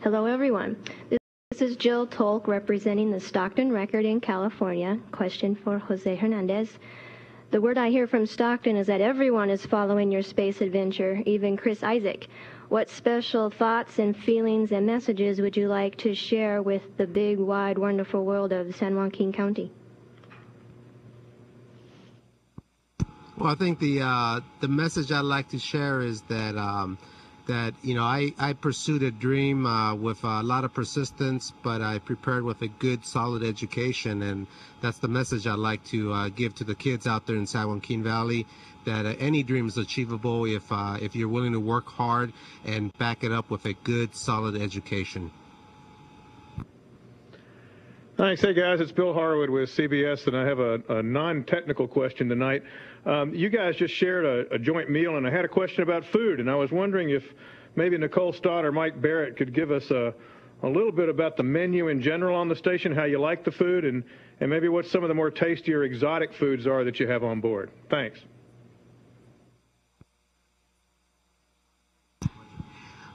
Hello, everyone. This is Jill Tolk representing the Stockton Record in California. Question for Jose Hernandez. The word I hear from Stockton is that everyone is following your space adventure, even Chris Isaac. What special thoughts and feelings and messages would you like to share with the big, wide, wonderful world of San Joaquin County? Well, I think the message I'd like to share is that I pursued a dream with a lot of persistence, but I prepared with a good, solid education, and that's the message I'd like to give to the kids out there in San Joaquin Valley, that any dream is achievable if you're willing to work hard and back it up with a good, solid education. Thanks. Hey, guys, it's Bill Harwood with CBS, and I have a non-technical question tonight. You guys just shared a joint meal, and I had a question about food, and I was wondering if maybe Nicole Stott or Mike Barratt could give us a little bit about the menu in general on the station, how you like the food, and maybe what some of the more tastier exotic foods are that you have on board. Thanks.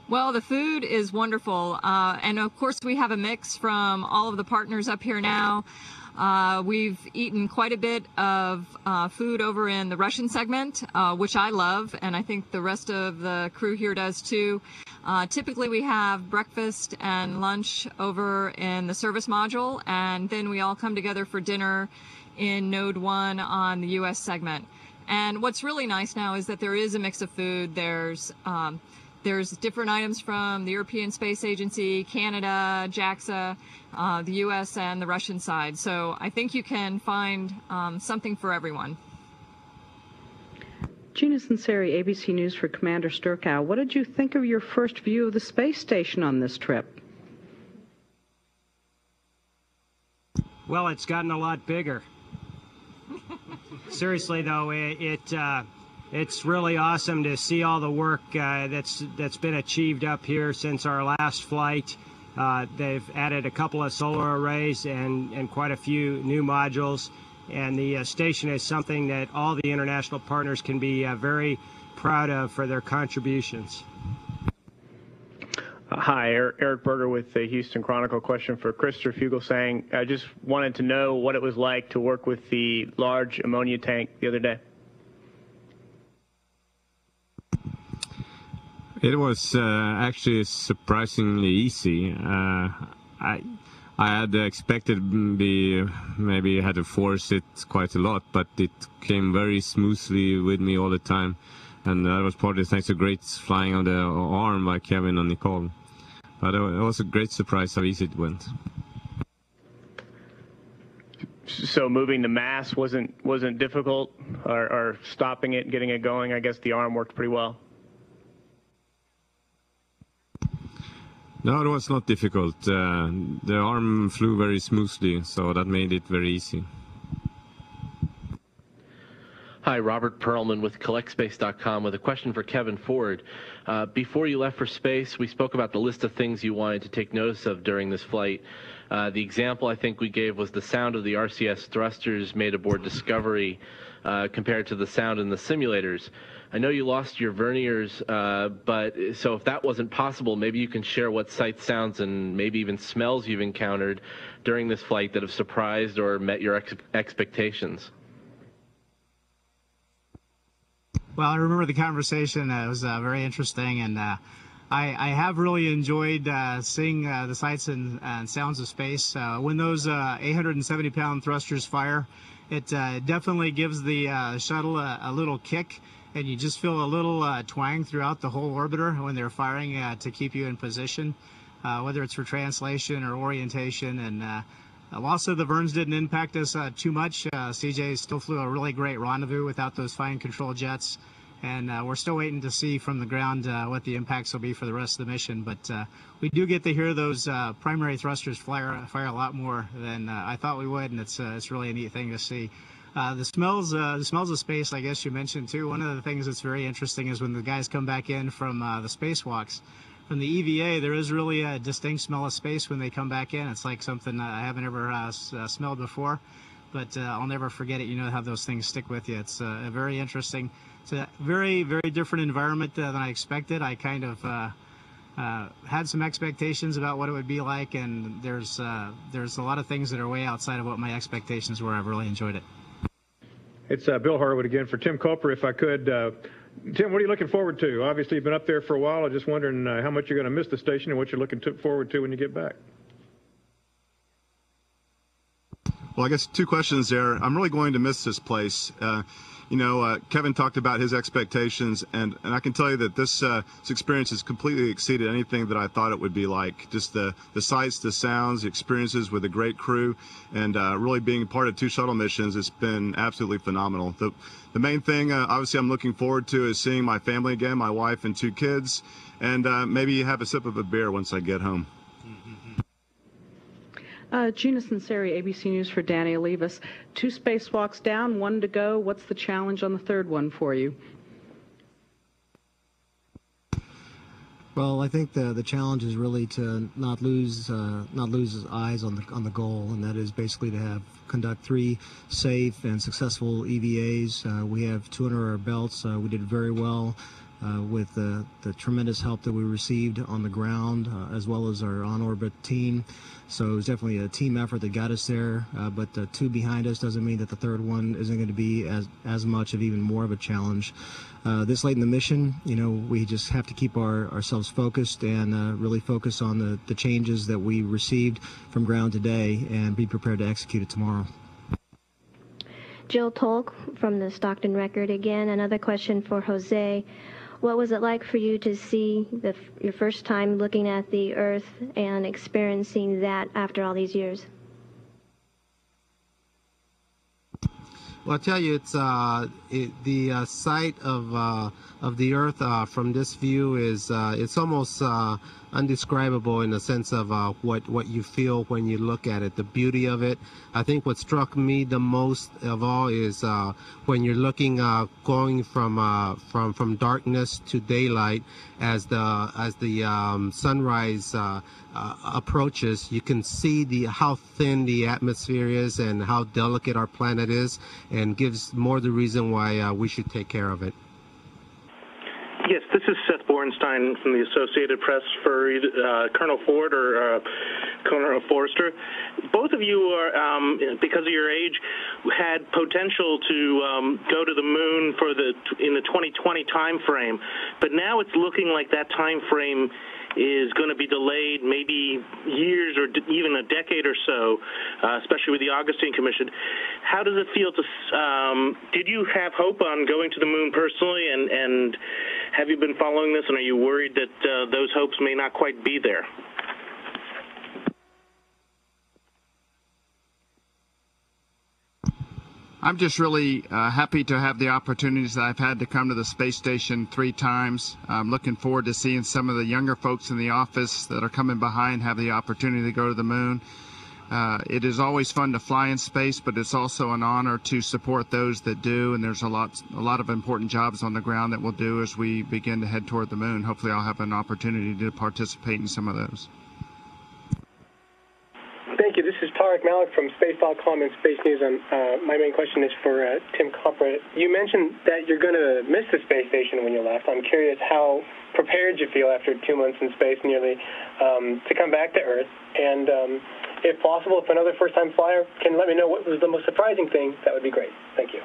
Well, the food is wonderful, and of course we have a mix from all of the partners up here now. We've eaten quite a bit of food over in the Russian segment, which I love, and I think the rest of the crew here does too. Typically we have breakfast and lunch over in the service module, and then we all come together for dinner in Node 1 on the U.S. segment. And what's really nice now is that there is a mix of food. There's different items from the European Space Agency, Canada, JAXA, the U.S., and the Russian side. So I think you can find something for everyone. Gina Sinceri, ABC News for Commander Sturckow. What did you think of your first view of the space station on this trip? Well, it's gotten a lot bigger. Seriously, though, it's really awesome to see all the work that's been achieved up here since our last flight. They've added a couple of solar arrays and quite a few new modules. And the station is something that all the international partners can be very proud of for their contributions. Hi, Eric Berger with the Houston Chronicle. Question for Christopher Fuglesang. I just wanted to know what it was like to work with the large ammonia tank the other day. It was actually surprisingly easy. I had expected maybe had to force it quite a lot, but it came very smoothly with me all the time, and that was partly thanks to great flying on the arm by Kevin and Nicole. But it was a great surprise how easy it went. So moving the mass wasn't difficult, or stopping it, getting it going. I guess the arm worked pretty well. No, it was not difficult. The arm flew very smoothly, so that made it very easy. Hi, Robert Perlman with CollectSpace.com with a question for Kevin Ford. Before you left for space, we spoke about the list of things you wanted to take notice of during this flight. The example I think we gave was the sound of the RCS thrusters made aboard Discovery compared to the sound in the simulators. I know you lost your verniers, but so if that wasn't possible, maybe you can share what sights, sounds, and maybe even smells you've encountered during this flight that have surprised or met your expectations. Well, I remember the conversation. It was very interesting, and I have really enjoyed seeing the sights and sounds of space. When those 870-pound thrusters fire, it definitely gives the shuttle a little kick, and you just feel a little twang throughout the whole orbiter when they're firing to keep you in position, whether it's for translation or orientation. And loss of the Verns didn't impact us too much. CJ still flew a really great rendezvous without those fine control jets. And we're still waiting to see from the ground what the impacts will be for the rest of the mission. But we do get to hear those primary thrusters fire a lot more than I thought we would, and it's really a neat thing to see. The smells of space, I guess you mentioned too. One of the things that's very interesting is when the guys come back in from the spacewalks. From the EVA, there is really a distinct smell of space when they come back in. It's like something I haven't ever smelled before, but I'll never forget it. You know how those things stick with you. It's very interesting. It's a very, very different environment than I expected. I kind of had some expectations about what it would be like, and there's a lot of things that are way outside of what my expectations were. I've really enjoyed it. It's Bill Harwood again for Tim Kopra, if I could. Tim, what are you looking forward to? Obviously, you've been up there for a while. I'm just wondering how much you're going to miss the station and what you're looking forward to when you get back. Well, I guess two questions there. I'm really going to miss this place. Kevin talked about his expectations, and I can tell you that this experience has completely exceeded anything that I thought it would be like. Just the sights, the sounds, the experiences with a great crew, and really being part of 2 shuttle missions, it's been absolutely phenomenal. The main thing, obviously, I'm looking forward to is seeing my family again, my wife and 2 kids, and maybe have a sip of a beer once I get home. Gina Sinceri, ABC News for Danny Olivas. 2 spacewalks down, 1 to go. What's the challenge on the 3rd one for you? Well, I think the challenge is really to not lose eyes on the goal, and that is basically to conduct 3 safe and successful EVAs. We have 2 under our belts. We did very well with the tremendous help that we received on the ground, as well as our on-orbit team. So it was definitely a team effort that got us there, but the 2 behind us doesn't mean that the 3rd one isn't going to be as much of even more of a challenge. This late in the mission, we just have to keep ourselves focused and really focus on the changes that we received from ground today and be prepared to execute it tomorrow. Jill Tolk from the Stockton Record again. Another question for Jose. What was it like for you to see your first time looking at the Earth and experiencing that after all these years? Well, I'll tell you, it's the sight of the Earth from this view is it's almost undescribable in the sense of what you feel when you look at it. The beauty of it. I think what struck me the most of all is when you're looking, going from darkness to daylight, as the sunrise approaches, you can see how thin the atmosphere is and how delicate our planet is, and gives more the reason why we should take care of it. Yes, this is Seth Borenstein from the Associated Press for Colonel Ford or Colonel Forrester. Both of you are, because of your age, had potential to go to the moon in the 2020 time frame, but now it's looking like that time frame is going to be delayed maybe years or even a decade or so, especially with the Augustine Commission. How does it feel did you have hope on going to the moon personally, and have you been following this, and are you worried that those hopes may not quite be there? I'm just really happy to have the opportunities that I've had to come to the space station 3 times. I'm looking forward to seeing some of the younger folks in the office that are coming behind have the opportunity to go to the moon. It is always fun to fly in space, but it's also an honor to support those that do, and there's a lot of important jobs on the ground that we'll do as we begin to head toward the moon. Hopefully I'll have an opportunity to participate in some of those. Thank you. This is Tarek Malik from Space.com and Space News. My main question is for Tim Kopra. You mentioned that you're going to miss the space station when you left. I'm curious how prepared you feel after 2 months in space nearly to come back to Earth. And if possible, if another first-time flyer can let me know what was the most surprising thing, that would be great. Thank you.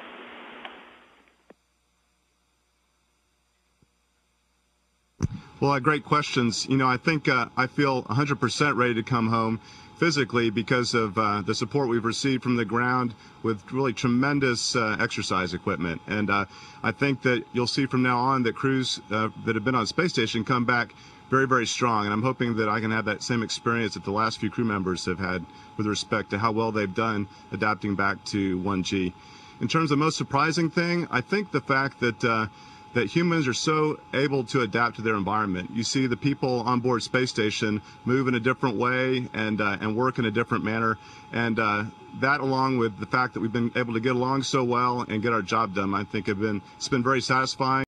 Well, great questions. I think I feel 100% ready to come home physically because of the support we've received from the ground with really tremendous exercise equipment. And I think that you'll see from now on that crews that have been on space station come back very, very strong. And I'm hoping that I can have that same experience that the last few crew members have had with respect to how well they've done adapting back to 1G. In terms of most surprising thing, I think the fact that that humans are so able to adapt to their environment. You see the people on board space station move in a different way and work in a different manner. And that, along with the fact that we've been able to get along so well and get our job done, I think it's been very satisfying.